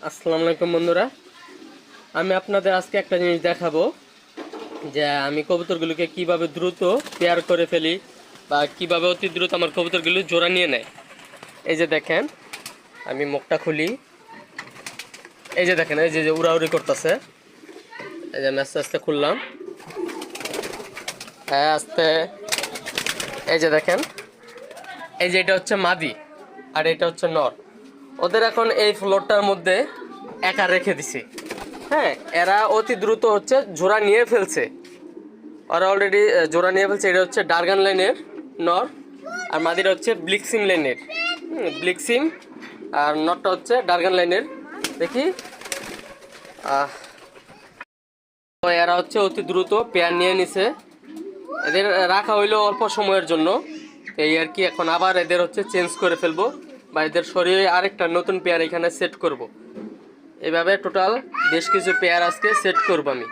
আসসালামু আলাইকুম বন্ধুরা, আমি আপনাদের আজকে একটা জিনিস দেখাবো যে আমি কবুতরগুলোকে কিভাবে দ্রুত পেয়ার করে ফেলি বা কিভাবে অতি দ্রুত আমার কবুতরগুলো জোড়া নিয়ে নেয়। এই যে দেখেন, আমি মুখটা খুলি। এই যে দেখেন, এই যে উড়াউড়ি করতেছে। এই যে আমি আস্তে আস্তে খুললাম। হ্যাঁ, আস্তে। এই যে দেখেন, এই যে এটা হচ্ছে মাদি আর এটা হচ্ছে নর। ওদের এখন এই ফ্লোরটার মধ্যে একা রেখে দিছি। হ্যাঁ, এরা অতি দ্রুত হচ্ছে জোড়া নিয়ে ফেলছে। ওরা অলরেডি জোড়া নিয়ে ফেলছে। এটা হচ্ছে ডারগান লাইনের নর, আর মাদিরা হচ্ছে ব্লিক্সিম লাইনের। ব্লিক্সিম আর নরটা হচ্ছে ডারগান লাইনের। দেখি, তো এরা হচ্ছে অতি দ্রুত পেয়ার নিয়ে নিছে। এদের রাখা হইলো অল্প সময়ের জন্য, এই আর কি। এখন আবার এদের হচ্ছে চেঞ্জ করে ফেলবো বা এদের সরিয়ে আরেকটা নতুন পেয়ার এখানে সেট করব। এইভাবে টোটাল বেশ কিছু পেয়ার আজকে সেট করবো আমি।